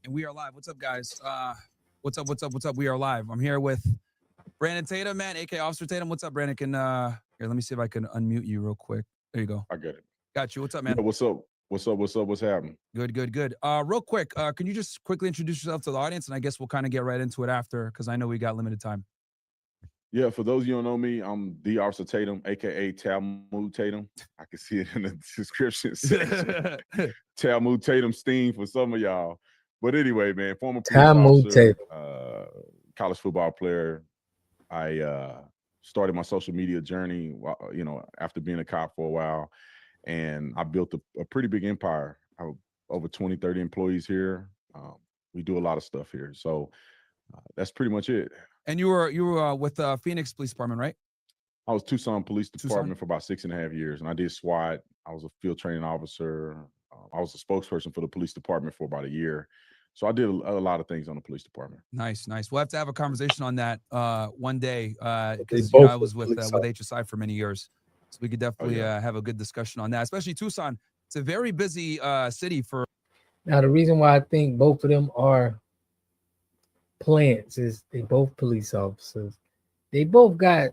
And we are live. What's up, guys? What's up? What's up? What's up? We are live. I'm here with Brandon Tatum, man, aka Officer Tatum. What's up, Brandon? Here, let me see if I can unmute you real quick. There you go. I get it. Got you. What's up, Yeah, man? what's up? What's up? What's up? What's happening? Good, good, good. Real quick, can you just quickly introduce yourself to the audience, and I guess we'll kind of get right into it after, because I know we got limited time. Yeah, for those of you who don't know me, I'm the Officer Tatum, aka Talmud Tatum. I can see it in the description section. Talmud Tatum Steen for some of y'all. But anyway, man, former police officer, college football player. I started my social media journey, after being a cop for a while, and I built a pretty big empire. I have over 20, 30 employees here. We do a lot of stuff here. So that's pretty much it. And you were with Phoenix Police Department, right? I was Tucson Police Department for about 6.5 years, and I did SWAT. I was a field training officer. I was a spokesperson for the police department for about a year. So I did a lot of things on the police department. Nice, nice. We'll have to have a conversation on that one day, because I was with HSI for many years, so we could definitely have a good discussion on that. Especially Tucson, it's a very busy city for. Now the reason why I think both of them are plants is they both police officers. They both got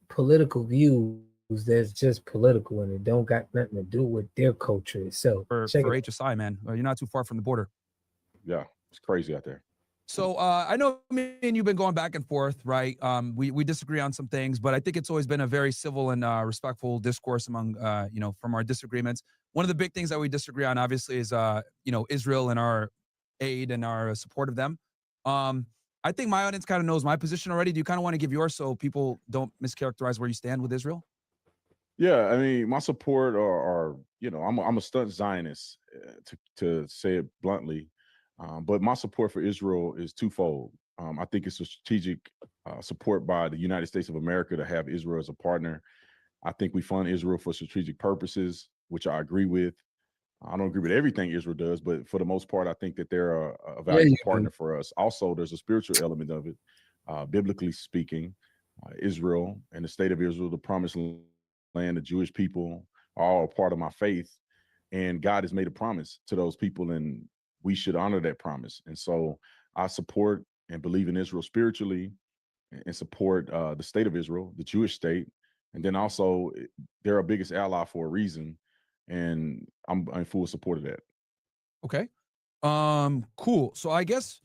political views that's just political, and it don't got nothing to do with their culture itself. For HSI, man, you're not too far from the border. Yeah, it's crazy out there. So I know me and you've been going back and forth, right? We disagree on some things, but I think it's always been a very civil and respectful discourse among, from our disagreements. One of the big things that we disagree on, obviously, is, Israel and our aid and our support of them. I think my audience kind of knows my position already. Do you kind of want to give yours so people don't mischaracterize where you stand with Israel? Yeah, I mean, my support, I'm a stunt Zionist, to say it bluntly. But my support for Israel is twofold. I think it's a strategic support by the United States of America to have Israel as a partner. I think we fund Israel for strategic purposes, which I agree with. I don't agree with everything Israel does, but for the most part, I think that they're a valuable partner for us. Also, there's a spiritual element of it. Biblically speaking, Israel and the state of Israel, the promised land, the Jewish people, are all a part of my faith. And God has made a promise to those people, and we should honor that promise. And so I support and believe in Israel spiritually, and support the state of Israel, the Jewish state. And then also, they're our biggest ally for a reason. And I'm in full support of that. Okay. Cool. So I guess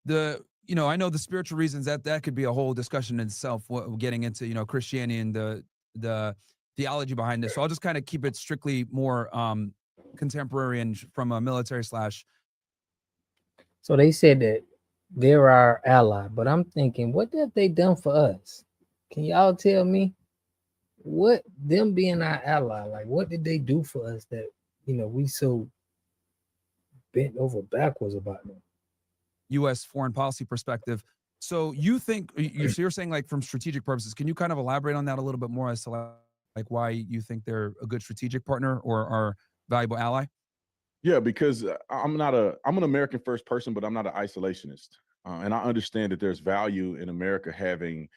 I know the spiritual reasons that could be a whole discussion in itself, getting into, Christianity and the theology behind this. So I'll just kind of keep it strictly more contemporary and from a military slash. So they said that they're our ally, but I'm thinking, what have they done for us? Can y'all tell me what them being our ally, like what did they do for us that, we so bent over backwards about them? U.S. foreign policy perspective. So you think, you're saying like from strategic purposes, can you kind of elaborate on that a little bit more as to like why you think they're a good strategic partner or our valuable ally? Yeah, because I'm an American first person, but I'm not an isolationist. And I understand that there's value in America having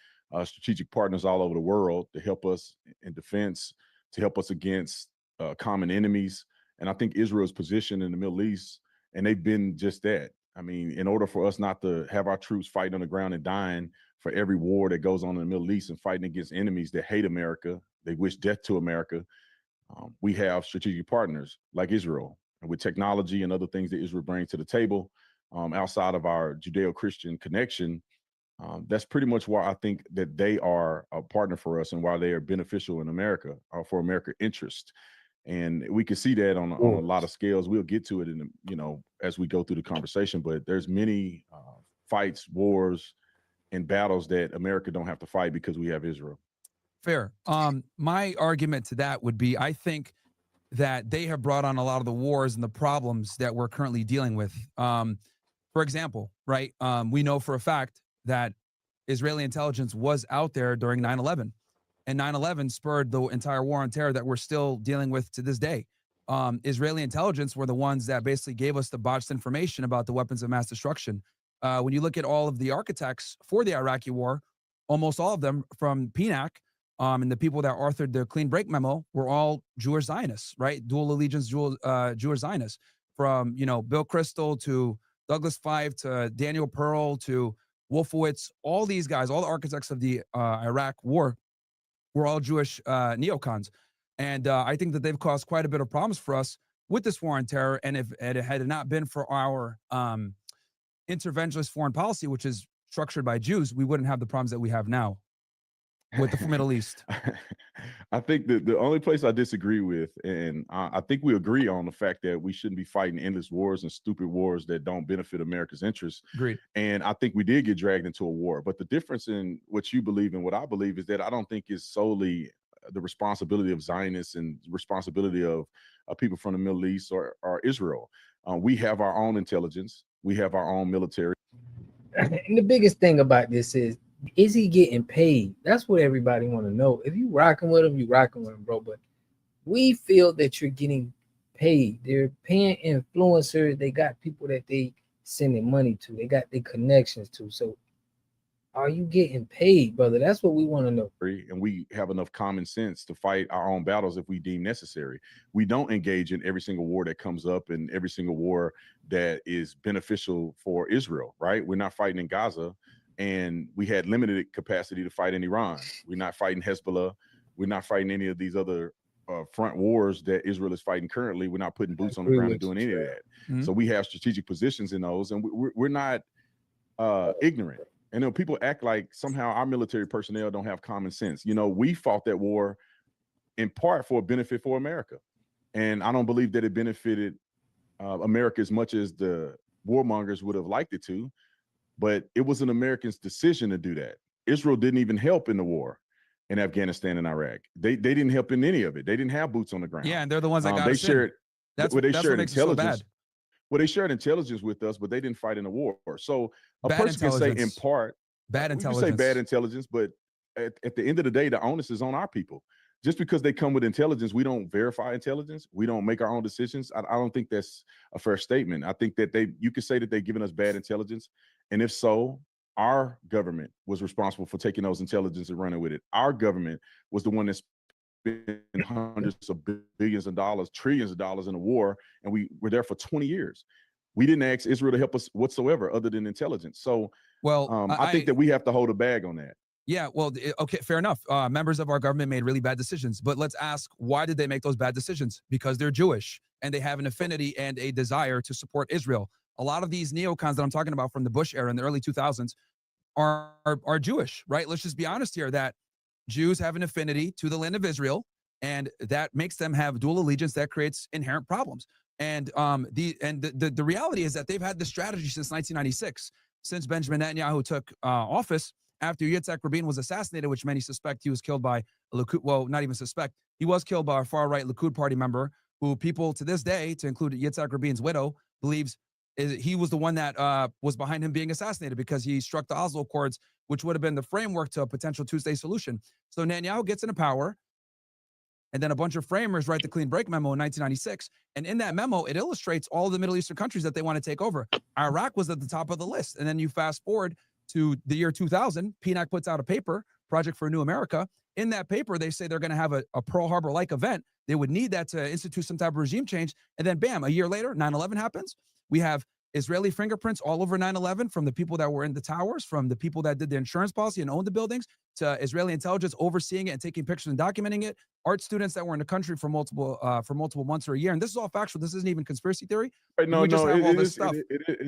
strategic partners all over the world to help us in defense, to help us against common enemies. And I think Israel's position in the Middle East, and they've been just that. I mean, in order for us not to have our troops fighting on the ground and dying for every war that goes on in the Middle East and fighting against enemies that hate America, they wish death to America, we have strategic partners like Israel. And with technology and other things that Israel brings to the table, outside of our Judeo-Christian connection, that's pretty much why I think that they are a partner for us and why they are beneficial in America, for American interest. And we can see that on a lot of scales. We'll get to it as we go through the conversation, but there's many fights, wars, and battles that America don't have to fight because we have Israel. Fair. My argument to that would be, I think that they have brought on a lot of the wars and the problems that we're currently dealing with. For example, right, we know for a fact that Israeli intelligence was out there during 9/11, and 9/11 spurred the entire war on terror that we're still dealing with to this day. Israeli intelligence were the ones that basically gave us the botched information about the weapons of mass destruction. When you look at all of the architects for the Iraqi war, almost all of them from PNAC, and the people that authored the Clean Break Memo were all Jewish Zionists, right? Dual allegiance, Jewish Zionists. from, Bill Kristol to Douglas Feith to Daniel Pearl to Wolfowitz, all these guys, all the architects of the Iraq war were all Jewish neocons. And I think that they've caused quite a bit of problems for us with this war on terror. And if it had not been for our interventionist foreign policy, which is structured by Jews, we wouldn't have the problems that we have now with the Middle East. I think that the only place I disagree with, and I think we agree on the fact that we shouldn't be fighting endless wars and stupid wars that don't benefit America's interests. Agreed. And I think we did get dragged into a war. But the difference in what you believe and what I believe is that I don't think it's solely the responsibility of Zionists and responsibility of people from the Middle East or Israel. We have our own intelligence. We have our own military. And the biggest thing about this is he getting paid? That's what everybody want to know. If you rocking with him, you rocking with him, bro. But we feel that you're getting paid. They're paying influencers. They got people that they sending money to. They got their connections to. So are you getting paid, brother? That's what we want to know. And we have enough common sense to fight our own battles if we deem necessary. We don't engage in every single war that comes up and every single war that is beneficial for Israel, right? We're not fighting in Gaza, and we had limited capacity to fight in Iran. We're not fighting Hezbollah. We're not fighting any of these other front wars that Israel is fighting currently. We're not putting boots on the ground and doing any of that. Mm-hmm. So we have strategic positions in those, and we're not ignorant. And people act like somehow our military personnel don't have common sense. We fought that war in part for a benefit for America. And I don't believe that it benefited America as much as the warmongers would have liked it to. But it was an American's decision to do that. Israel didn't even help in the war in Afghanistan and Iraq. They didn't help in any of it. They didn't have boots on the ground. Yeah, and they're the ones that got us shared. That's what shared makes intelligence. It so bad. Well, they shared intelligence with us, but they didn't fight in the war. So a person can say in part, bad intelligence. You say bad intelligence, but at the end of the day, the onus is on our people. Just because they come with intelligence, we don't verify intelligence. We don't make our own decisions. I don't think that's a fair statement. I think that you could say that they've given us bad intelligence. And if so, our government was responsible for taking those intelligence and running with it. Our government was the one that spent hundreds of billions of dollars, trillions of dollars in a war, and we were there for 20 years. We didn't ask Israel to help us whatsoever other than intelligence. So I think that we have to hold a bag on that. Yeah, well, okay, fair enough. Members of our government made really bad decisions, but let's ask, why did they make those bad decisions? Because they're Jewish and they have an affinity and a desire to support Israel. A lot of these neocons that I'm talking about from the Bush era in the early 2000s are Jewish, right? Let's just be honest here that Jews have an affinity to the land of Israel, and that makes them have dual allegiance. That creates inherent problems. And the reality is that they've had this strategy since 1996, since Benjamin Netanyahu took office after Yitzhak Rabin was assassinated, which many suspect he was killed by a Likud, well, not even suspect, he was killed by a far-right Likud party member who people to this day, to include Yitzhak Rabin's widow, believes he was the one that was behind him being assassinated because he struck the Oslo Accords, which would have been the framework to a potential two-state solution. So Netanyahu gets into power, and then a bunch of framers write the clean break memo in 1996. And in that memo, it illustrates all the Middle Eastern countries that they want to take over. Iraq was at the top of the list. And then you fast forward to the year 2000, PNAC puts out a paper, Project for a New America. In that paper, they say they're going to have a Pearl Harbor-like event. They would need that to institute some type of regime change. And then bam, a year later, 9/11 happens. We have Israeli fingerprints all over 9/11 from the people that were in the towers, from the people that did the insurance policy and owned the buildings, to Israeli intelligence overseeing it and taking pictures and documenting it. Art students that were in the country for multiple months or a year. And this is all factual. This isn't even conspiracy theory. Right, no, we just have all this is, stuff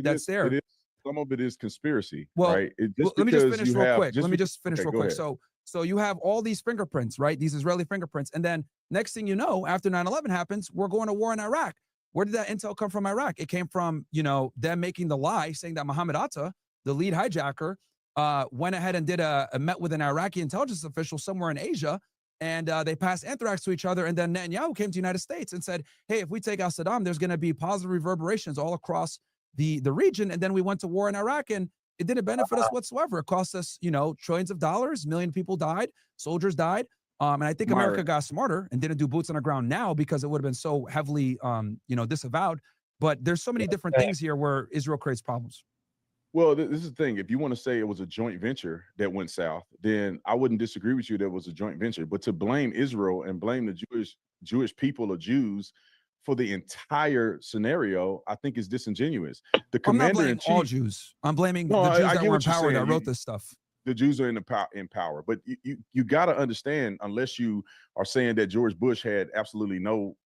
that's there. Some of it is conspiracy, well, right? Let me just finish real quick. Let me just finish real quick. So you have all these fingerprints, right? These Israeli fingerprints. And then next thing you know, after 9/11 happens, we're going to war in Iraq. Where did that intel come from Iraq? It came from, them making the lie, saying that Mohammed Atta, the lead hijacker, went ahead and did met with an Iraqi intelligence official somewhere in Asia, and they passed anthrax to each other. And then Netanyahu came to the United States and said, hey, if we take out Saddam, there's going to be positive reverberations all across the region. And then we went to war in Iraq, and it didn't benefit us whatsoever. It cost us, trillions of dollars. A million people died. Soldiers died. And I think America got smarter and didn't do boots on the ground now because it would have been so heavily, disavowed. But there's so many different things here where Israel creates problems. Well, this is the thing. If you want to say it was a joint venture that went south, then I wouldn't disagree with you that it was a joint venture. But to blame Israel and blame the Jewish people or Jews for the entire scenario, I think is disingenuous. The I'm not commander in blaming all chief. Jews. I'm blaming No, the Jews I that get were in what you're power that saying. wrote this stuff. The Jews are in power, but you got to understand, unless you are saying that George Bush had absolutely no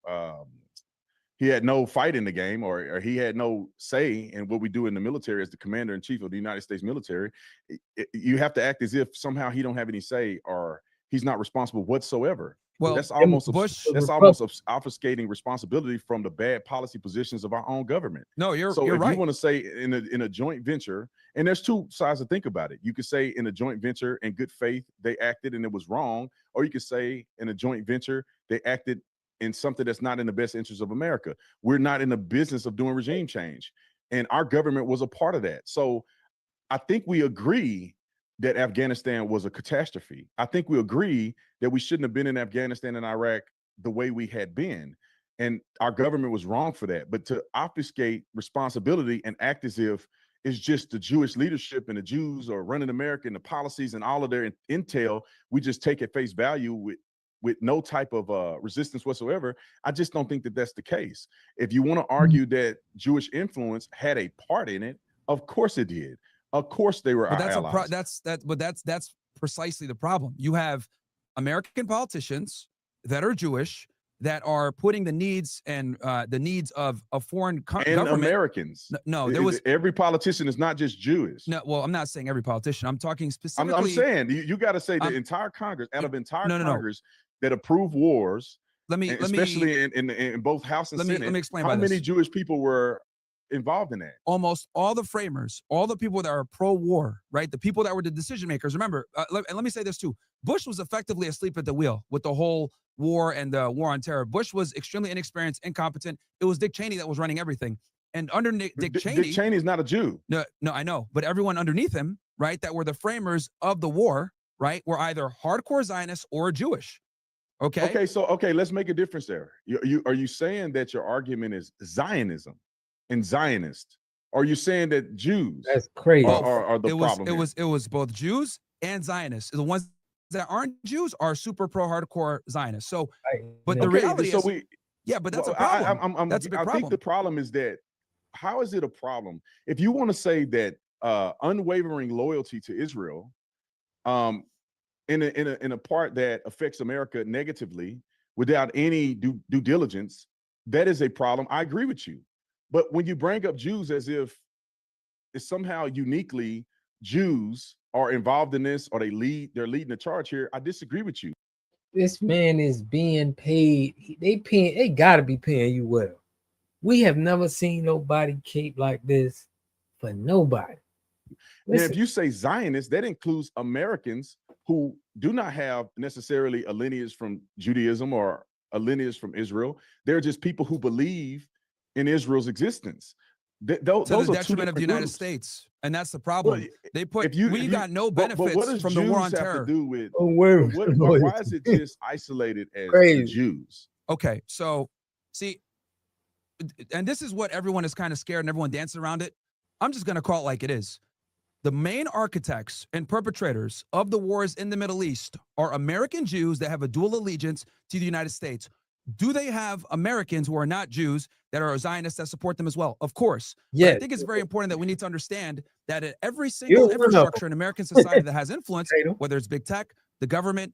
he had no fight in the game, or he had no say in what we do in the military as the commander in chief of the United States military. You have to act as if somehow he don't have any say, or he's not responsible whatsoever. Well, that's almost Bush. obfuscating responsibility from the bad policy positions of our own government. No, you're So if right. you want to say in a joint venture, and there's two sides to think about it. You could say in a joint venture in good faith they acted and it was wrong, or you could say in a joint venture they acted in something that's not in the best interest of America. We're not in the business of doing regime change, and our government was a part of that. So I think we agree that Afghanistan was a catastrophe. I think we agree that we shouldn't have been in Afghanistan and Iraq the way we had been. And our government was wrong for that. But to obfuscate responsibility and act as if it's just the Jewish leadership and the Jews are running America and the policies and all of their intel, we just take at face value with no type of resistance whatsoever. I just don't think that that's the case. If you want to argue that Jewish influence had a part in it, of course it did. Of course they were But our allies. that's precisely the problem. You have American politicians that are Jewish that are putting the needs and the needs of a foreign government. Americans. No, there was every politician is not just Jewish. No, well, I'm not saying every politician. I'm talking specifically. I'm saying you got to say the entire Congress, out of entire Congress that approve wars. Especially in both House and Senate. Let me explain. How many Jewish people were involved in that? Almost all the framers, all the people that are pro-war, right? The people that were the decision makers. Remember, and let me say this too. Bush was effectively asleep at the wheel with the whole war and the war on terror. Bush was extremely inexperienced, incompetent. It was Dick Cheney that was running everything. And under Dick Cheney is not a Jew. No, I know. But everyone underneath him, right, that were the framers of the war, right, were either hardcore Zionists or Jewish. Okay. Okay, let's make a difference there. Are you saying that your argument is Zionism and Zionist? Are you saying that Jews that's crazy are the problem? It was both Jews and Zionists. The ones that aren't Jews are super pro hardcore Zionists. So, but the reality is, but that's a problem. That's a big problem. I think the problem is that how is it a problem if you want to say that unwavering loyalty to Israel, in a part that affects America negatively without any due diligence, that is a problem. I agree with you. But when you bring up Jews as if it's somehow uniquely Jews are involved in this, or they're leading the charge here, I disagree with you. This man is being paid. They gotta be paying you well. We have never seen nobody cape like this for nobody. Now, if you say Zionists, that includes Americans who do not have necessarily a lineage from Judaism or a lineage from Israel. They're just people who believe in Israel's existence. Those to the are detriment of the United States, and that's the problem. Well, we got no benefits from the war on terror. To do with, why is it just isolated as the Jews? Okay, so see, and this is what everyone is kind of scared and everyone dancing around it. I'm just going to call it like it is. The main architects and perpetrators of the wars in the Middle East are American Jews that have a dual allegiance to the United States. Do they have Americans who are not Jews that are Zionists that support them as well? Of course. Yeah. I think it's very important that we need to understand that at every single infrastructure in American society that has influence, whether it's big tech, the government,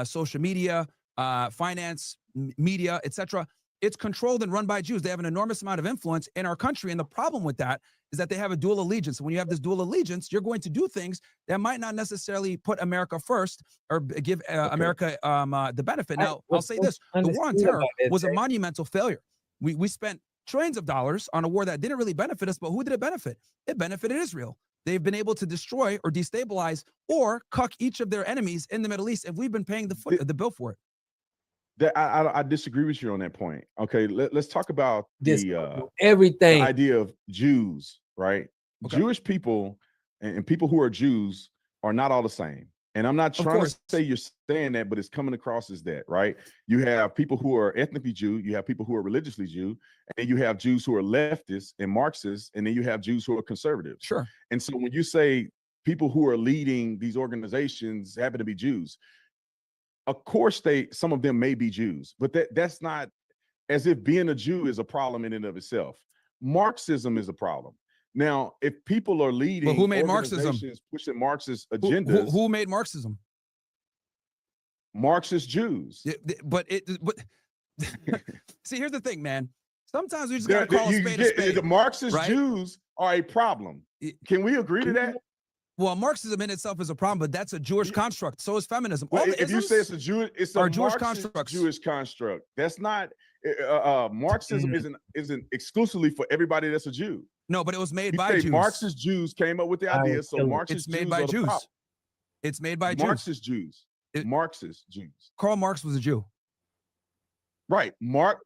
social media, finance, media, etc., it's controlled and run by Jews. They have an enormous amount of influence in our country. And the problem with that is that they have a dual allegiance. When you have this dual allegiance, you're going to do things that might not necessarily put America first or give America the benefit. Now, I'll say this. The war on terror was a monumental failure. We spent trillions of dollars on a war that didn't really benefit us, but who did it benefit? It benefited Israel. They've been able to destroy or destabilize or cuck each of their enemies in the Middle East, and we've been paying the bill for it. I disagree with you on that point. Okay, let's talk about everything. The idea of Jews, right? Okay. Jewish people and people who are Jews are not all the same. And I'm not trying to say you're saying that, but it's coming across as that, right? You have people who are ethnically Jew, you have people who are religiously Jew, and you have Jews who are leftists and Marxists, and then you have Jews who are conservatives. Sure. And so when you say people who are leading these organizations happen to be Jews, of course some of them may be Jews, but that's not as if being a Jew is a problem in and of itself. Marxism is a problem. Now, if people are leading who made Marxism? organizations pushing Marxist Who, agendas, who made Marxism? Marxist Jews. But see, here's the thing, man. Sometimes we just gotta call a spade a spade. The Marxist right? Jews are a problem. Can we agree to that? Well, Marxism in itself is a problem, but that's a Jewish construct. So is feminism. Well, All the if you say it's a Jewish, it's a Jewish Marxist constructs. Jewish construct. That's not Marxism. Isn't exclusively for everybody that's a Jew. No, but it was made You by say Jews. Marxist Jews came up with the idea, so Marxist It's made Jews by are the Jews. problem. It's made by Marxist Jews. Jews. Marxist Jews. Karl Marx was a Jew. Right.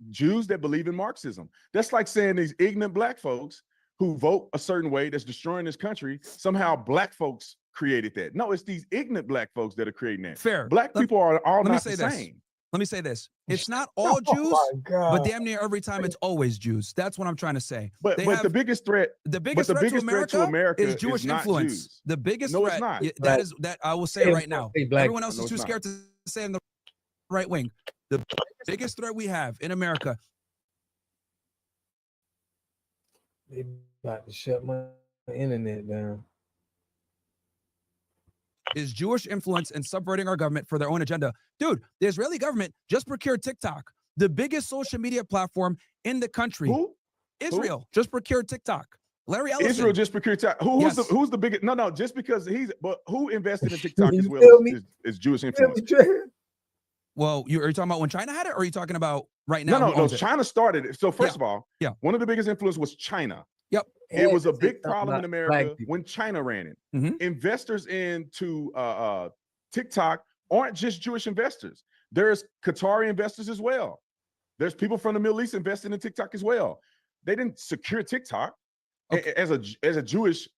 Jews that believe in Marxism. That's like saying these ignorant black folks who vote a certain way that's destroying this country, somehow black folks created that. No, it's these ignorant black folks that are creating that. Fair. Black people are all not the this. same. Let me say this. It's not all Jews, but damn near every time it's always Jews. That's what I'm trying to say. But the biggest threat, threat to America is Jewish influence. Jews. The biggest no, threat, it's not. that I will say right now. Everyone else is too scared to say in the right wing. The biggest threat we have in America. They about to shut my internet down. Is Jewish influence and subverting our government for their own agenda. Dude, the Israeli government just procured TikTok, the biggest social media platform in the country. Who? Israel just procured TikTok. Larry Ellison. Israel just procured TikTok. Who's the biggest? No, just because but who invested in TikTok as well is Jewish influence. Well, are you talking about when China had it, or are you talking about right now? No. China started it. So first of all, one of the biggest influence was China. Yep. It was a big problem in America when China ran it. Mm-hmm. Investors into TikTok aren't just Jewish investors. There's Qatari investors as well. There's people from the Middle East investing in TikTok as well. They didn't secure TikTok as a Jewish.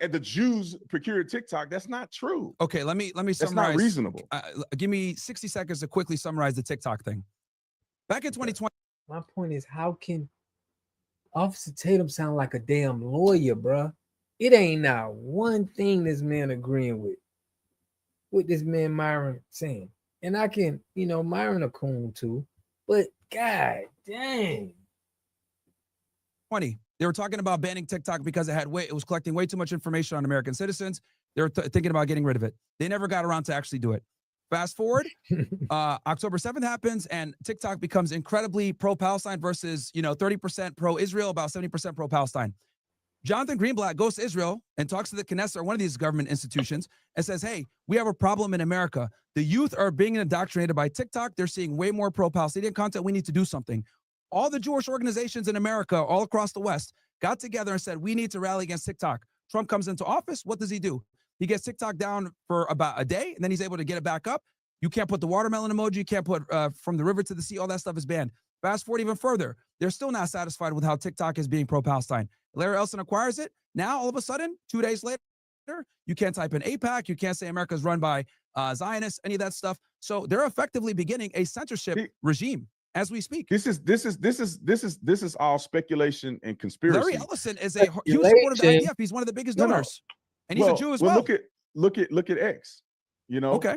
The Jews procured TikTok. That's not true. Okay, let me summarize. That's not reasonable. Give me 60 seconds to quickly summarize the TikTok thing. Back in 2020. My point is, how can Officer Tatum sound like a damn lawyer, bruh? It ain't not one thing this man agreeing with this man Myron saying. And I can, Myron a coon too, but god dang. 20. They were talking about banning TikTok because it was collecting way too much information on American citizens. They were thinking about getting rid of it. They never got around to actually do it. Fast forward, October 7th happens, and TikTok becomes incredibly pro-Palestine versus, 30% pro-Israel, about 70% pro-Palestine. Jonathan Greenblatt goes to Israel and talks to the Knesset, or one of these government institutions, and says, hey, we have a problem in America. The youth are being indoctrinated by TikTok. They're seeing way more pro-Palestinian content. We need to do something. All the Jewish organizations in America, all across the West, got together and said, we need to rally against TikTok. Trump comes into office. What does he do? He gets TikTok down for about a day, and then he's able to get it back up. You can't put the watermelon emoji. You can't put from the river to the sea. All that stuff is banned. Fast forward even further. They're still not satisfied with how TikTok is being pro-Palestine. Larry Ellison acquires it. Now, all of a sudden, 2 days later, you can't type in AIPAC. You can't say America's run by Zionists, any of that stuff. So they're effectively beginning a censorship regime as we speak. This is all speculation and conspiracy. Larry Ellison is a huge supporter of the IDF. He's one of the biggest donors, and he's a Jew as well. Look at X.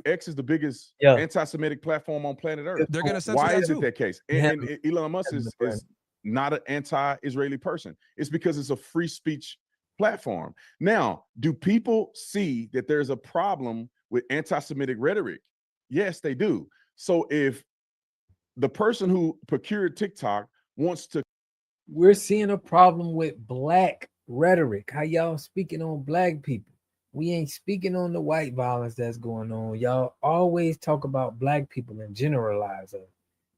X is the biggest anti-Semitic platform on planet Earth. They're going to censor Why that is too. it that case? And Elon Musk is not an anti-Israeli person. It's because it's a free speech platform. Now, do people see that there's a problem with anti-Semitic rhetoric? Yes, they do. So if the person who procured TikTok wants to, we're seeing a problem with black rhetoric. How y'all speaking on black people? We ain't speaking on the white violence that's going on. Y'all always talk about black people and generalize them.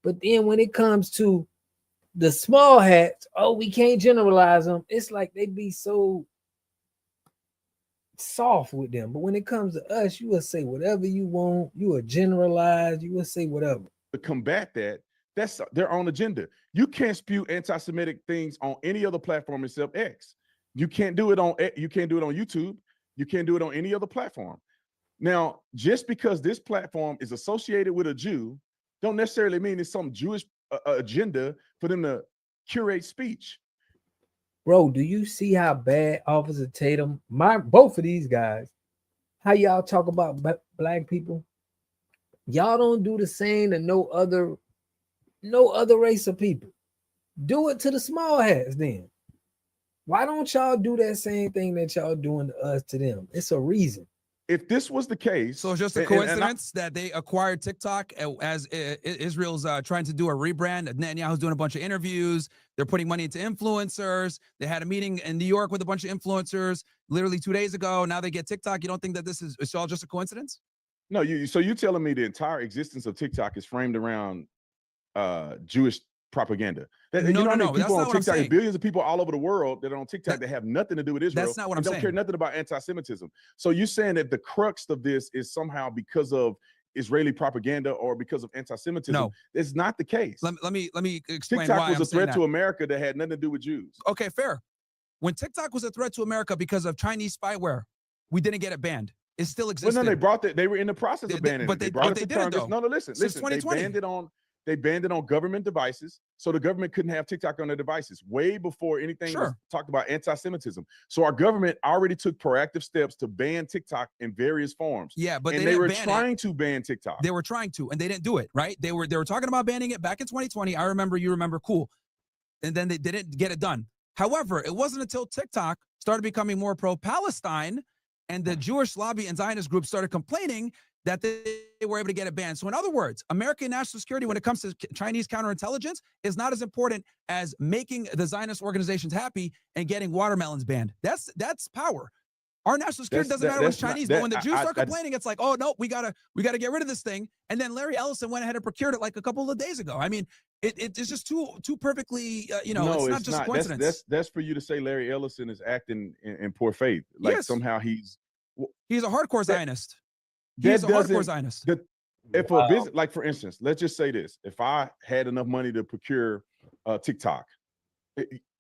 But then when it comes to the small hats, we can't generalize them. It's like they be so soft with them. But when it comes to us, you will say whatever you want. You will generalize. You will say whatever. To combat that, that's their own agenda. You can't spew anti-Semitic things on any other platform except X. You can't do it on YouTube. You can't do it on any other platform. Now, just because this platform is associated with a Jew, don't necessarily mean it's some Jewish agenda for them to curate speech. Bro, do you see how bad Officer Tatum, both of these guys, how y'all talk about black people? Y'all don't do the same to no other race of people. Do it to the small hats then. Why don't y'all do that same thing that y'all doing to us to them? It's a reason. If this was the case, So it's just a and coincidence that they acquired TikTok as Israel's trying to do a rebrand. Netanyahu's doing a bunch of interviews. They're putting money into influencers. They had a meeting in New York with a bunch of influencers literally 2 days ago. Now they get TikTok. You don't think that it's all just a coincidence? no, so you telling me the entire existence of TikTok is framed around Jewish propaganda? No, you know how many that's people not on what I'm TikTok, saying. billions of people all over the world that are on TikTok that have nothing to do with Israel. That's not what I'm and don't care saying. nothing about anti-Semitism. So you're saying that the crux of this is somehow because of Israeli propaganda or because of anti-Semitism? No. It's not the case. Let me explain TikTok why was I'm a threat saying to that. America that had nothing to do with Jews. Okay, fair. When TikTok was a threat to America because of Chinese spyware, we didn't get it banned. It still existed. Well, no, they were in the process of banning it. They brought it to Congress. No, listen. Since They 2020. banned it on government devices, so the government couldn't have TikTok on their devices way before anything was talked about anti-Semitism. So our government already took proactive steps to ban TikTok in various forms. Yeah, but they were trying to ban TikTok. They were trying to, and they didn't do it, right? They were talking about banning it back in 2020. I remember, you remember, cool. And then they didn't get it done. However, it wasn't until TikTok started becoming more pro-Palestine and the Jewish lobby and Zionist groups started complaining that they were able to get it banned. So in other words, American national security when it comes to Chinese counterintelligence is not as important as making the Zionist organizations happy and getting watermelons banned. That's power. Our national security doesn't matter what's Chinese, but when the Jews start complaining, it's like, oh no, we gotta get rid of this thing. And then Larry Ellison went ahead and procured it like a couple of days ago. I mean, it's just too perfectly, no, it's not just a coincidence. That's for you to say Larry Ellison is acting in poor faith, like somehow he's a hardcore Zionist. He's a hardcore Zionist. If a business, like for instance, let's just say this: if I had enough money to procure TikTok,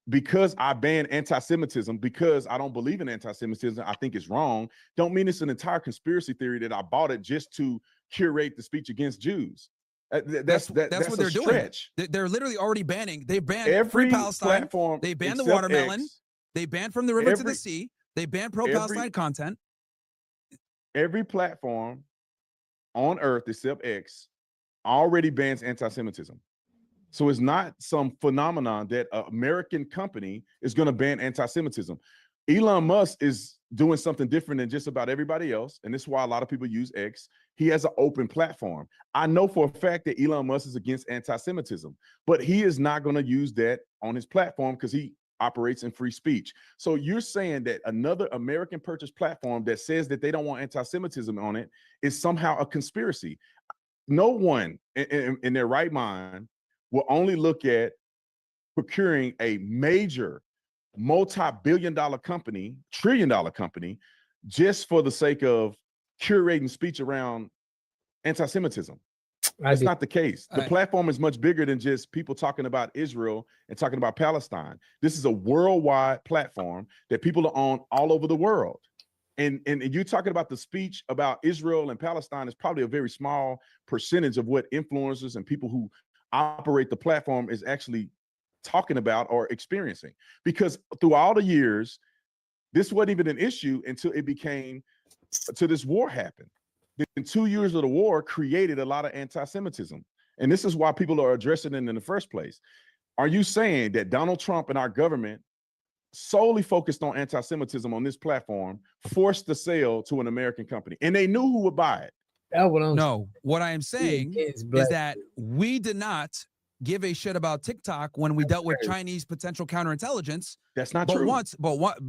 because I ban anti-Semitism, because I don't believe in anti-Semitism, I think it's wrong, don't mean it's an entire conspiracy theory that I bought it just to curate the speech against Jews. That's what they're doing. They're literally already banning. They banned every Free Palestine. Platform. They banned the watermelon. They banned From the River to the Sea. They banned pro-Palestine content. Every platform on earth except X already bans anti-Semitism. So it's not some phenomenon that an American company is going to ban anti-Semitism. Elon Musk is doing something different than just about everybody else. And this is why a lot of people use X. He has an open platform. I know for a fact that Elon Musk is against anti-Semitism, but he is not going to use that on his platform because he operates in free speech. So you're saying that another American purchased platform that says that they don't want anti-Semitism on it is somehow a conspiracy. No one in their right mind will only look at procuring a major multi-billion-dollar company, trillion-dollar company, just for the sake of curating speech around anti-Semitism. That's not the case. The platform is much bigger than just people talking about Israel and talking about Palestine. This is a worldwide platform that people are on all over the world. And you're talking about the speech about Israel and Palestine is probably a very small percentage of what influencers and people who operate the platform is actually talking about or experiencing. Because through all the years, this wasn't even an issue until this war happened. In 2 years of the war created a lot of anti-Semitism. And this is why people are addressing it in the first place. Are you saying that Donald Trump and our government solely focused on anti-Semitism on this platform, forced the sale to an American company, and they knew who would buy it? No, what I am saying is that we did not give a shit about TikTok when we dealt with Chinese potential counterintelligence. That's not true.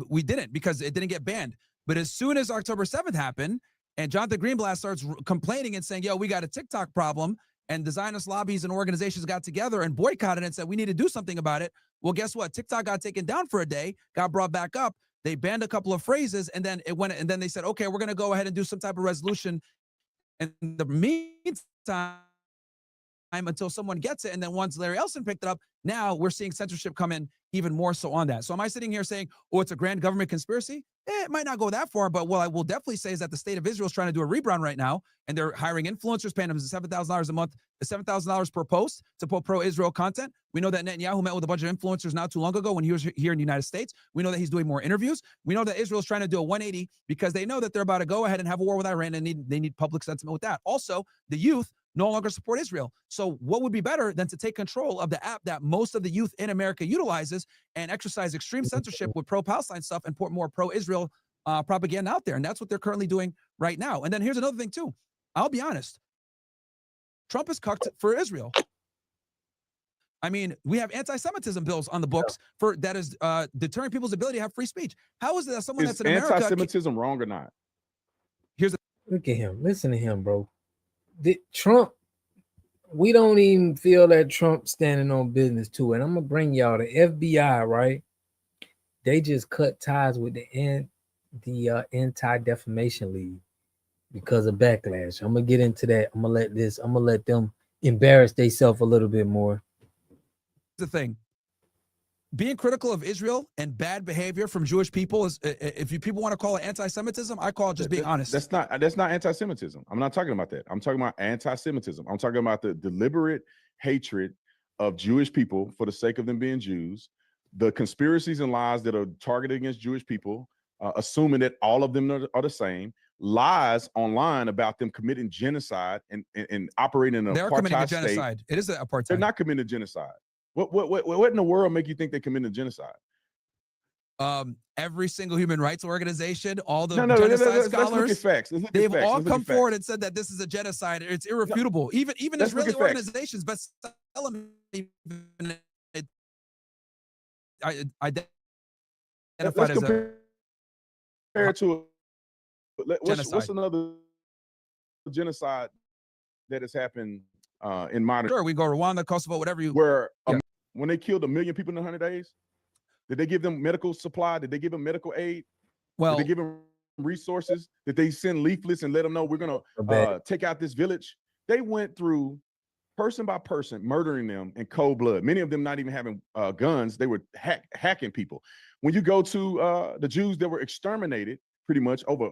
We didn't, because it didn't get banned. But as soon as October 7th happened, and Jonathan Greenblatt starts complaining and saying, yo, we got a TikTok problem, and the Zionist lobbies and organizations got together and boycotted and said, we need to do something about it. Well, guess what? TikTok got taken down for a day, got brought back up. They banned a couple of phrases, and then it went, and then they said, okay, we're going to go ahead and do some type of resolution. And in the meantime, until someone gets it, and then once Larry Ellison picked it up, now we're seeing censorship come in even more so on that. So am I sitting here saying, oh, it's a grand government conspiracy? It might not go that far, but what I will definitely say is that the state of Israel is trying to do a rebrand right now, and they're hiring influencers, paying them $7,000 a month, $7,000 per post to put pro-Israel content. We know that Netanyahu met with a bunch of influencers not too long ago when he was here in the United States. We know that he's doing more interviews. We know that Israel is trying to do a 180 because they know that they're about to go ahead and have a war with Iran, and they need public sentiment with that. Also, the youth no longer support Israel. So what would be better than to take control of the app that most of the youth in America utilizes and exercise extreme censorship with pro-Palestine stuff and put more pro-Israel propaganda out there? And that's what they're currently doing right now. And then here's another thing too. I'll be honest. Trump is cucked for Israel. I mean, we have anti-Semitism bills on the books for that is deterring people's ability to have free speech. How is it that someone that's in America? Anti-Semitism wrong or not? Look at him. Listen to him, bro. Trump, we don't even feel that Trump standing on business too. And I'm going to bring y'all the FBI, right? They just cut ties with the Anti-Defamation League because of backlash. I'm going to get into that. I'm going to let them embarrass themselves a little bit more. The thing. Being critical of Israel and bad behavior from Jewish people is, if people want to call it anti-Semitism, I call it just being honest. That's not anti-Semitism. I'm not talking about that. I'm talking about anti-Semitism. I'm talking about the deliberate hatred of Jewish people for the sake of them being Jews, the conspiracies and lies that are targeted against Jewish people, assuming that all of them are the same, lies online about them committing genocide and operating in an They're committing a genocide. State. It is an apartheid. They're not committing genocide. What in the world make you think they committed genocide? Every single human rights organization, all the genocide scholars, let's look at facts. They've all come forward and said that this is a genocide. It's irrefutable. Even Israeli organizations, but identified as compare to what's another genocide that has happened in modern. Sure, we go Rwanda, Kosovo, whatever you. Where when they killed 1 million people in 100 days, did they give them medical supply? Did they give them medical aid? Well, did they give them resources? Did they send leaflets and let them know we're gonna take out this village? They went through person by person, murdering them in cold blood. Many of them not even having guns. They were hacking people. When you go to the Jews that were exterminated, pretty much over,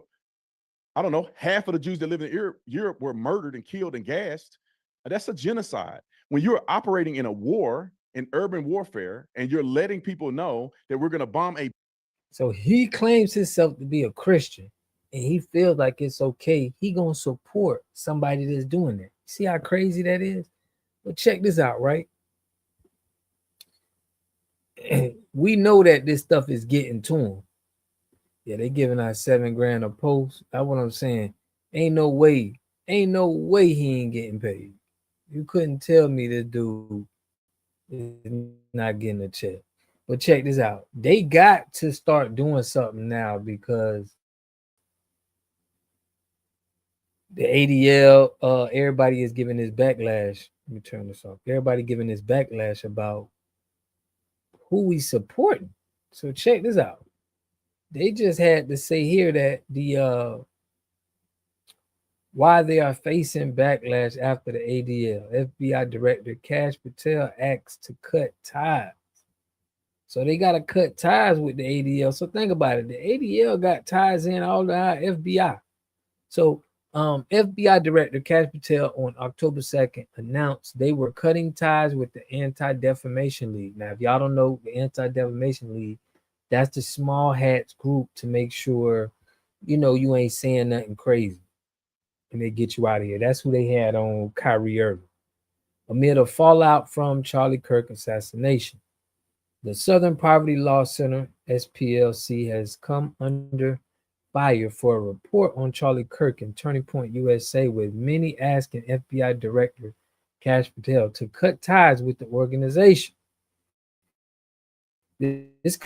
I don't know, half of the Jews that live in Europe were murdered and killed and gassed. That's a genocide. When you're operating in a war, in urban warfare, and you're letting people know that we're going to bomb a. So he claims himself to be a Christian, and he feels like it's okay. He going to support somebody that's doing that. See how crazy that is? But check this out, right? We know that this stuff is getting to him. Yeah, they giving out $7,000 a post. That's what I'm saying. Ain't no way he ain't getting paid. You couldn't tell me this dude is not getting a check. But check this out. They got to start doing something now because the ADL, everybody is giving this backlash. Let me turn this off. Everybody giving this backlash about who we supporting. So check this out. They just had to say here that the why they are facing backlash after the ADL. FBI Director Kash Patel acts to cut ties. So they got to cut ties with the ADL. So think about it. The ADL got ties in all the FBI. So FBI Director Kash Patel on October 2nd announced they were cutting ties with the Anti-Defamation League. Now, if y'all don't know the Anti-Defamation League, that's the small hats group to make sure, you ain't saying nothing crazy and they get you out of here. That's who they had on Kyrie Irving. Amid a fallout from Charlie Kirk assassination, the Southern Poverty Law Center, SPLC, has come under fire for a report on Charlie Kirk and Turning Point USA, with many asking FBI Director Kash Patel to cut ties with the organization. This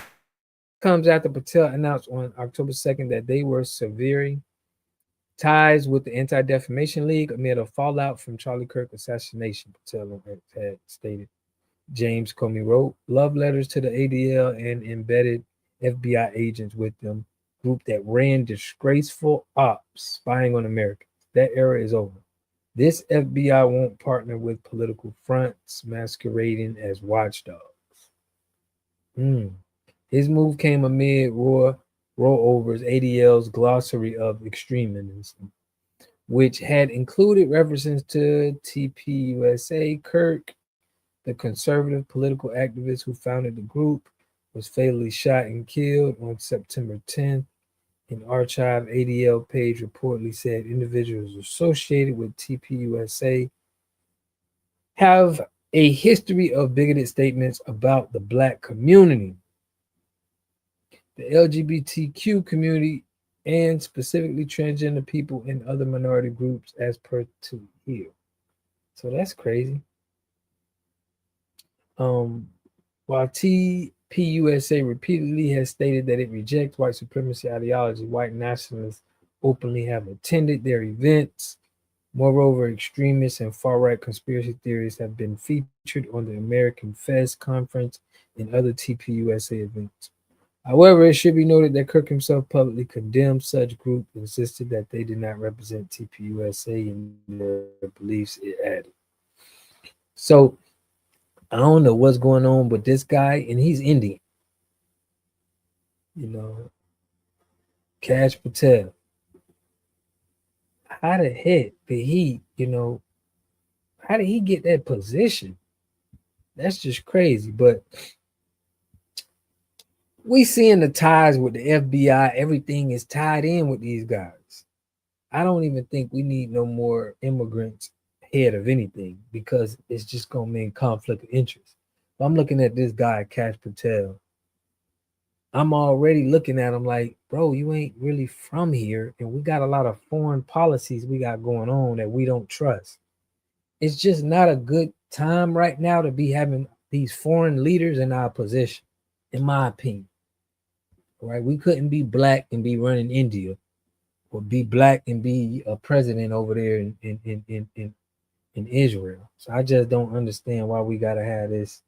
comes after Patel announced on October 2nd that they were severing ties with the Anti-Defamation League amid a fallout from Charlie Kirk assassination, Patel had stated. James Comey wrote love letters to the ADL and embedded FBI agents with them, group that ran disgraceful ops spying on Americans. That era is over. This FBI won't partner with political fronts masquerading as watchdogs. His move came amid rollovers ADL's glossary of extremism, which had included references to TPUSA. Kirk, the conservative political activist who founded the group, was fatally shot and killed on September 10th. An archive ADL page reportedly said individuals associated with TPUSA have a history of bigoted statements about the Black community, the LGBTQ community, and specifically transgender people and other minority groups, as per to here. So that's crazy. While TPUSA repeatedly has stated that it rejects white supremacy ideology, white nationalists openly have attended their events. Moreover, extremists and far-right conspiracy theories have been featured on the American Fest conference and other TPUSA events. However, it should be noted that Kirk himself publicly condemned such group, insisted that they did not represent TPUSA and their beliefs, it added. So I don't know what's going on with this guy, and he's Indian. You know, Cash Patel. How the heck did he, how did he get that position? That's just crazy. But we seeing the ties with the FBI. Everything is tied in with these guys. I don't even think we need no more immigrants head of anything, because it's just gonna mean conflict of interest. If I'm looking at this guy, Cash Patel, I'm already looking at him like, bro, you ain't really from here, and we got a lot of foreign policies we got going on that we don't trust. It's just not a good time right now to be having these foreign leaders in our position, in my opinion. Right? We couldn't be Black and be running India, or be Black and be a president over there in Israel. So I just don't understand why we gotta have this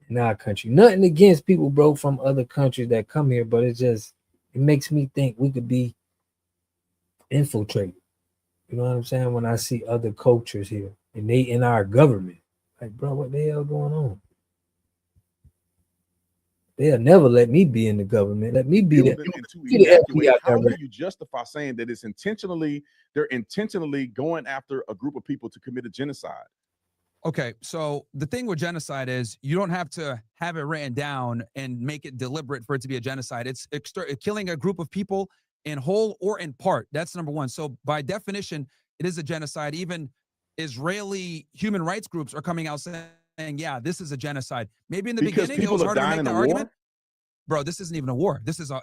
in our country. Nothing against people, bro, from other countries that come here, but it makes me think we could be infiltrated. You know what I'm saying? When I see other cultures here and they in our government, like, bro, what the hell going on? They'll never let me be in the government. Let me be the FBI. How do you justify saying that they're intentionally going after a group of people to commit a genocide? Okay, so the thing with genocide is you don't have to have it written down and make it deliberate for it to be a genocide. It's killing a group of people in whole or in part. That's number one. So by definition, it is a genocide. Even Israeli human rights groups are coming out saying, yeah, this is a genocide. Maybe in the beginning it was hard to make that argument. Bro, this isn't even a war. This is a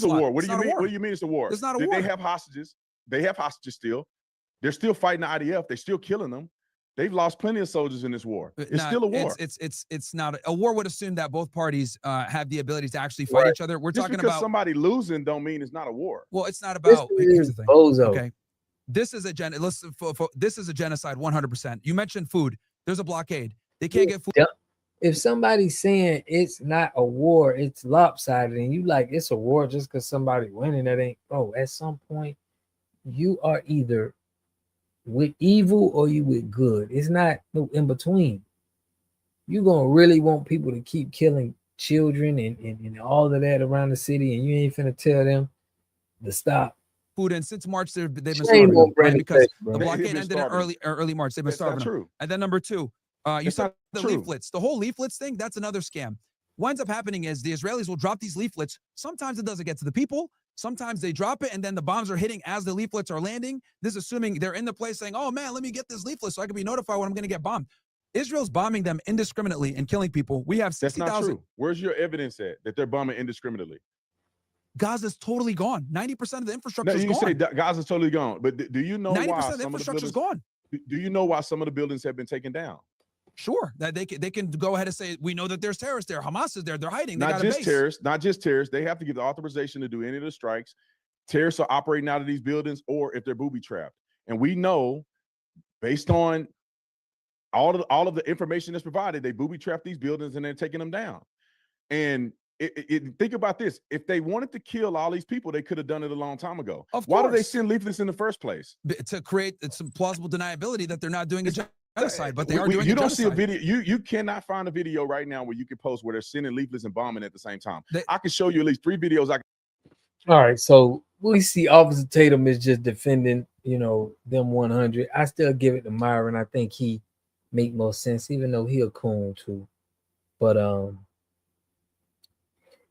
war. What do you mean? What do you mean it's a war? It's not a war. They have hostages. They have hostages still. They're still fighting the IDF. They're still killing them. They've lost plenty of soldiers in this war. It's still a war. It's not a war. Would assume that both parties have the ability to actually fight each other. We're talking about somebody losing don't mean it's not a war. Well, it's not about. Here's the thing. Okay, this is a genocide 100%. You mentioned food. There's a blockade. They can't get food. If somebody's saying it's not a war, it's lopsided, and you like it's a war just because somebody winning, that ain't. Bro, at some point, you are either with evil or you with good. It's not no in between. You gonna really want people to keep killing children and all of that around the city, and you ain't finna tell them to stop. Food, and since March they've been starving them, right? Because the blockade ended in early March. They've been starving them. And then number two, you said the leaflets. The whole leaflets thing, that's another scam. What ends up happening is the Israelis will drop these leaflets. Sometimes it doesn't get to the people. Sometimes they drop it and then the bombs are hitting as the leaflets are landing. This is assuming they're in the place saying, oh man, let me get this leaflet so I can be notified when I'm going to get bombed. Israel's bombing them indiscriminately and killing people. We have 60,000. That's not true. Where's your evidence that they're bombing indiscriminately? Gaza's totally gone. 90% of the infrastructure is gone. You say Gaza's totally gone, but do you know 90% why of the infrastructure is gone? Do you know why some of the buildings have been taken down? Sure, that they can go ahead and say, we know that there's terrorists there. Hamas is there. They're hiding. They not got just a base. Terrorists, not just terrorists. They have to give the authorization to do any of the strikes. Terrorists are operating out of these buildings, or if they're booby trapped. And we know, based on all of the information that's provided, they booby trap these buildings and they're taking them down. And think about this: if they wanted to kill all these people, they could have done it a long time ago. Why do they send leaflets in the first place? To create some plausible deniability that they're not doing a genocide, but they are doing. You don't see a video. You cannot find a video right now where you can post where they're sending leaflets and bombing at the same time. I can show you at least 3 videos. All right, so we see Officer Tatum is just defending, them 100. I still give it to Myron. I think he make more sense, even though he a coon too. But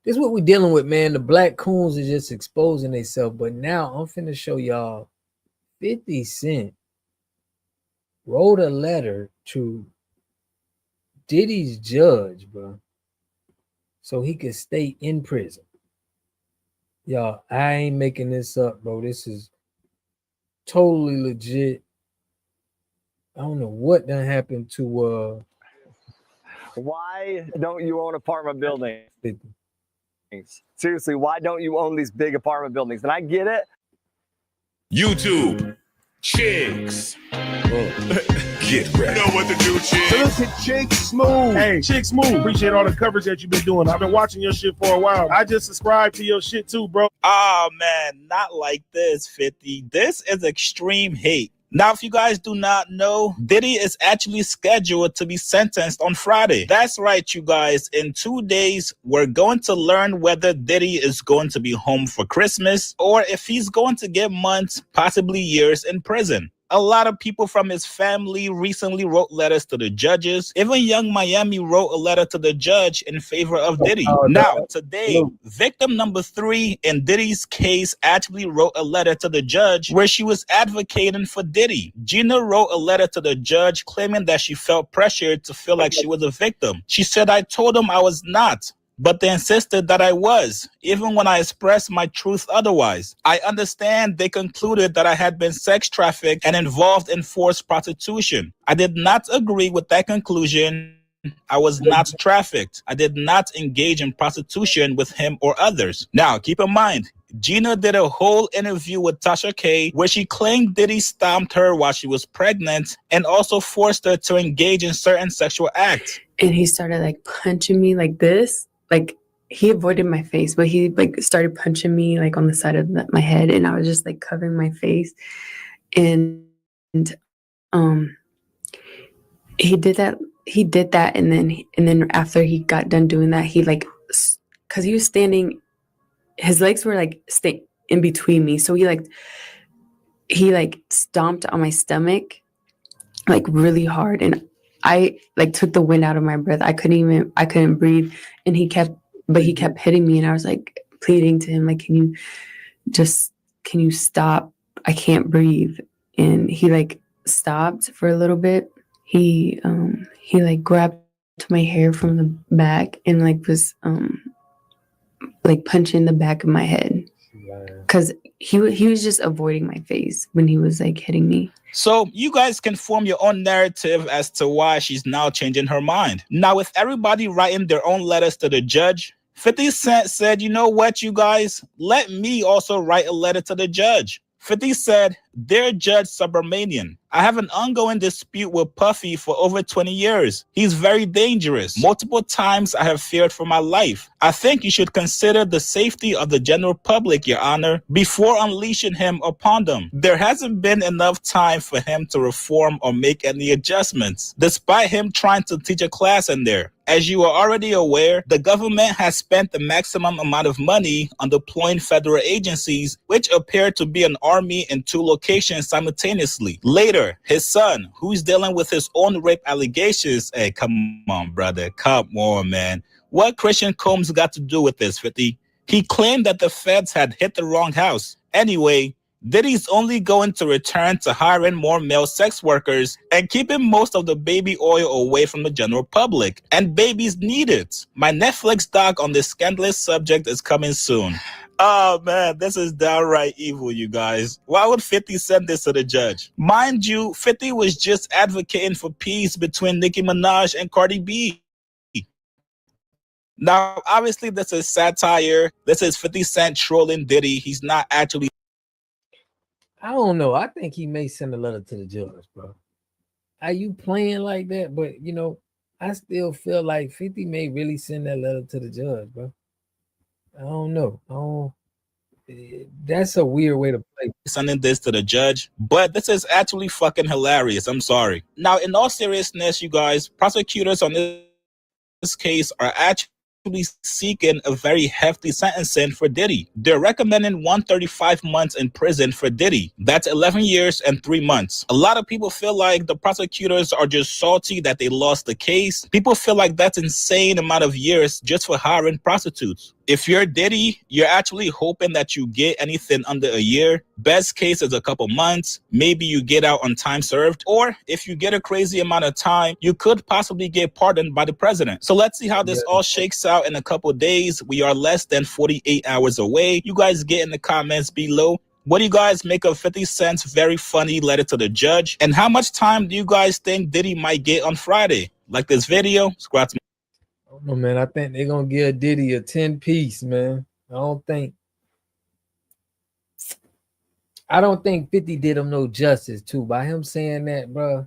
this is what we're dealing with, man. The black coons are just exposing themselves. But now I'm finna show y'all 50 Cent wrote a letter to Diddy's judge, bro, so he could stay in prison. Y'all, I ain't making this up, bro. This is totally legit. I don't know what done happened to Why don't you own apartment buildings? 50. Seriously, why don't you own these big apartment buildings? And I get it. YouTube chicks. Get ready. You know what to do, chick. So let's hit Chick Smooth. Hey, Chick Smooth. Appreciate all the coverage that you've been doing. I've been watching your shit for a while. I just subscribed to your shit too, bro. Oh man, not like this, 50. This is extreme hate. Now, if you guys do not know, Diddy is actually scheduled to be sentenced on Friday. That's right, you guys. In 2 days, we're going to learn whether Diddy is going to be home for Christmas or if he's going to get months, possibly years in prison. A lot of people from his family recently wrote letters to the judges. Even Young Miami wrote a letter to the judge in favor of Diddy. Now, today, victim number 3 in Diddy's case actually wrote a letter to the judge where she was advocating for Diddy. Gina wrote a letter to the judge claiming that she felt pressured to feel like she was a victim. She said, "I told them I was not, but they insisted that I was, even when I expressed my truth otherwise. I understand they concluded that I had been sex trafficked and involved in forced prostitution. I did not agree with that conclusion. I was not trafficked. I did not engage in prostitution with him or others." Now, keep in mind, Gina did a whole interview with Tasha K where she claimed Diddy stomped her while she was pregnant and also forced her to engage in certain sexual acts. And he started like punching me like this. Like he avoided my face, but he like started punching me like on the side of my head, and I was just like covering my face. And he did that. And then after he got done doing that, he like, cause he was standing, his legs were like stay in between me. So he stomped on my stomach like really hard. And I like took the wind out of my breath. I couldn't breathe. And he kept hitting me. And I was like pleading to him, like, can you stop? I can't breathe. And he like stopped for a little bit. He like grabbed my hair from the back and like was like punching the back of my head. Cause he was just avoiding my face when he was like hitting me. So you guys can form your own narrative as to why she's now changing her mind. Now, with everybody writing their own letters to the judge, 50 Cent said, "You know what, you guys? Let me also write a letter to the judge." 50 said, "Dear Judge Subramanian, I have an ongoing dispute with Puffy for over 20 years. He's very dangerous. Multiple times I have feared for my life. I think you should consider the safety of the general public, Your Honor, before unleashing him upon them. There hasn't been enough time for him to reform or make any adjustments, despite him trying to teach a class in there. As you are already aware, the government has spent the maximum amount of money on deploying federal agencies, which appear to be an army in 2 locations simultaneously. Later, his son, who's dealing with his own rape allegations, hey, come on, brother, come on, man. What Christian Combs got to do with this, 50? He claimed that the feds had hit the wrong house. Anyway, Diddy's only going to return to hiring more male sex workers and keeping most of the baby oil away from the general public. And babies need it. My Netflix doc on this scandalous subject is coming soon. Oh man, this is downright evil, you guys. Why would 50 send this to the judge? Mind you, 50 was just advocating for peace between Nicki Minaj and Cardi B. Now, obviously, this is satire. This is 50 Cent trolling Diddy. He's not actually... I don't know. I think he may send a letter to the judge, bro. Are you playing like that? But you know, I still feel like 50 may really send that letter to the judge, bro. I don't know. That's a weird way to play. Sending this to the judge, but this is actually fucking hilarious. I'm sorry. Now, in all seriousness, you guys, prosecutors on this case are actually seeking a very hefty sentencing for Diddy. They're recommending 135 months in prison for Diddy. That's 11 years and 3 months. A lot of people feel like the prosecutors are just salty that they lost the case. People feel like that's insane amount of years just for hiring prostitutes. If you're Diddy, you're actually hoping that you get anything under a year. Best case is a couple months. Maybe you get out on time served. Or if you get a crazy amount of time, you could possibly get pardoned by the president. So let's see how this all shakes out in a couple days. We are less than 48 hours away. You guys get in the comments below. What do you guys make of 50 Cent's very funny letter to the judge? And how much time do you guys think Diddy might get on Friday? Like this video, subscribe to I don't know, man. I think they're gonna give Diddy a 10-piece, man. I don't think 50 did him no justice too. By him saying that, bro,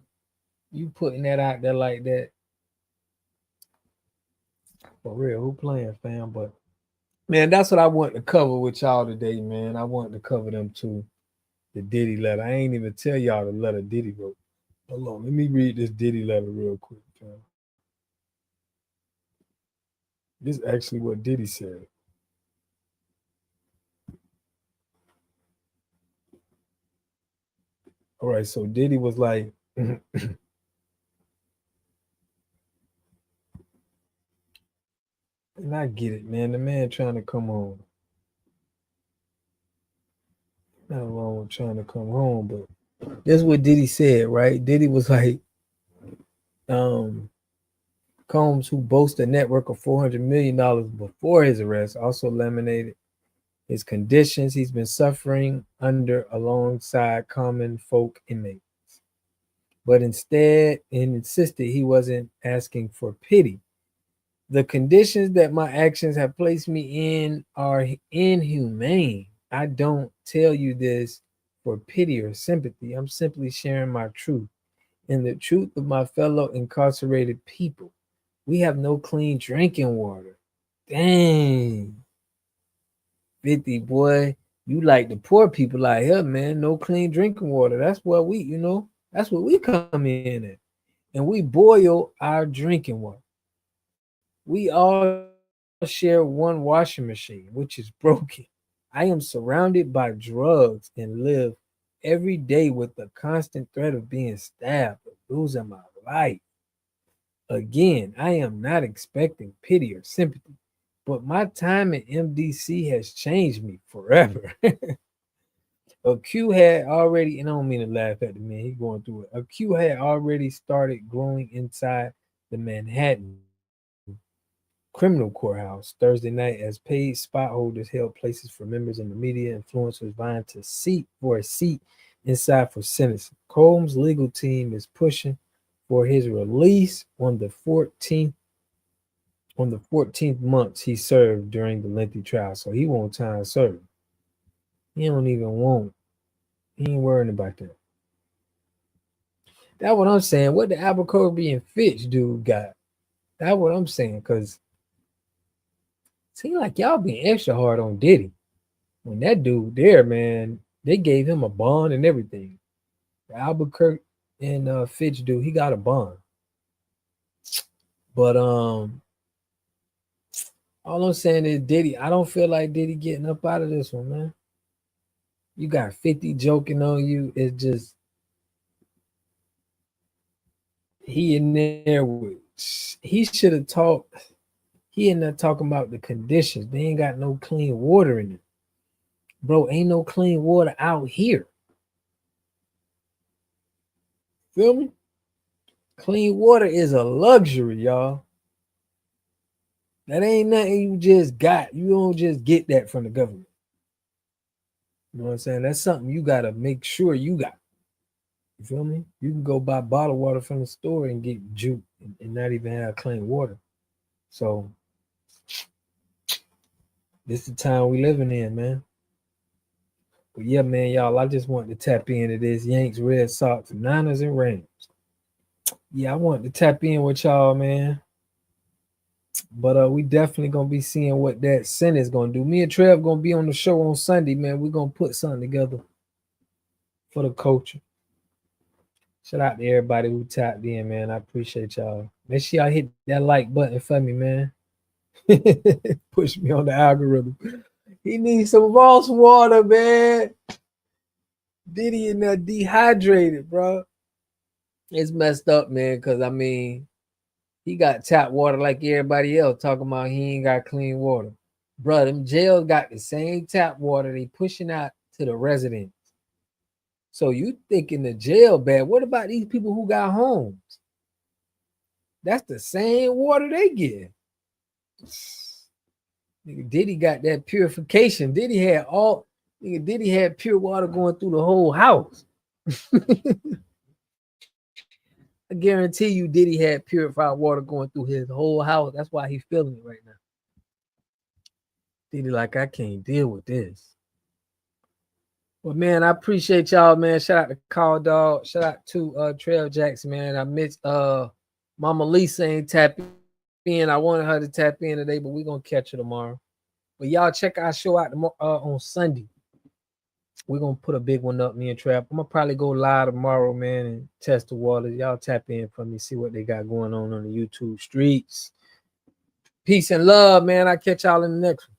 you putting that out there like that. For real, who playing, fam? But man, that's what I want to cover with y'all today, man. I want to cover them too. The Diddy letter. I ain't even tell y'all the letter Diddy wrote. Hold on, let me read this Diddy letter real quick, fam. This is actually what Diddy said. All right, so Diddy was like, and I get it, man. The man trying to come home. Nothing wrong with trying to come home, but that's what Diddy said, right? Diddy was like, Combs, who boasts a net worth of $400 million before his arrest, also laminated his conditions he's been suffering under alongside common folk inmates. But instead, insisted he wasn't asking for pity. The conditions that my actions have placed me in are inhumane. I don't tell you this for pity or sympathy. I'm simply sharing my truth and the truth of my fellow incarcerated people. We have no clean drinking water. Dang. 50, boy, you like the poor people out here, man. No clean drinking water. That's what we, that's what we come in at. And we boil our drinking water. We all share one washing machine, which is broken. I am surrounded by drugs and live every day with the constant threat of being stabbed or losing my life. Again, I am not expecting pity or sympathy, but my time in MDC has changed me forever. A Q had already, and I don't mean to laugh at the man, he's going through it. A Q had already started growing inside the Manhattan criminal courthouse Thursday night as paid spot holders held places for members in the media, influencers vying to seat for a seat inside for sentencing. Combs' legal team is pushing for his release on the 14th months he served during the lengthy trial. So he won't time serve. He don't even want. He ain't worrying about that. That's what I'm saying. What the Abercrombie and Fitch dude got? That's what I'm saying. Because seems like y'all being extra hard on Diddy. When that dude there, man, they gave him a bond and everything. The Albuquerque and Fitch dude, he got a bond. But all I'm saying is Diddy, I don't feel like Diddy getting up out of this one, man. You got 50 joking on you. It's just he in there with he should have talked. He in there talking about the conditions. They ain't got no clean water in it. Bro, ain't no clean water out here. Feel me? Clean water is a luxury, y'all. That ain't nothing you just got. You don't just get that from the government. You know what I'm saying? That's something you got to make sure you got. You feel me? You can go buy bottled water from the store and get juke and not even have clean water. So this is the time we living in, man. But yeah, man, y'all, I just wanted to tap into this Yanks, Red Sox, Niners, and Rams. Yeah, I wanted to tap in with y'all, man. But we definitely gonna be seeing what that Senate's gonna do. Me and Trev gonna be on the show on Sunday, man. We're gonna put something together for the culture. Shout out to everybody who tapped in, man. I appreciate y'all. Make sure y'all hit that like button for me, man. Push me on the algorithm. He needs some Voss water, man. Diddy in there dehydrated, bro. It's messed up, man, because I mean, he got tap water like everybody else, talking about he ain't got clean water. Bro, them jails got the same tap water they pushing out to the residents. So you thinking the jail bad? What about these people who got homes? That's the same water they get. Nigga, Diddy got that purification. Diddy had pure water going through the whole house. I guarantee you Diddy had purified water going through his whole house. That's why he's feeling it right now. Diddy like, I can't deal with this. Well, man, I appreciate y'all, man. Shout out to Call Dog. Shout out to Trail Jackson, man. I missed Mama Lisa ain't tapping in. I wanted her to tap in today, but we're gonna catch her tomorrow. But y'all check our show out on Sunday. We're gonna put a big one up, me and Trap. I'm gonna probably go live tomorrow, man, and test the waters. Y'all tap in for me, see what they got going on the YouTube streets. Peace and love, man. I'll catch y'all in the next one.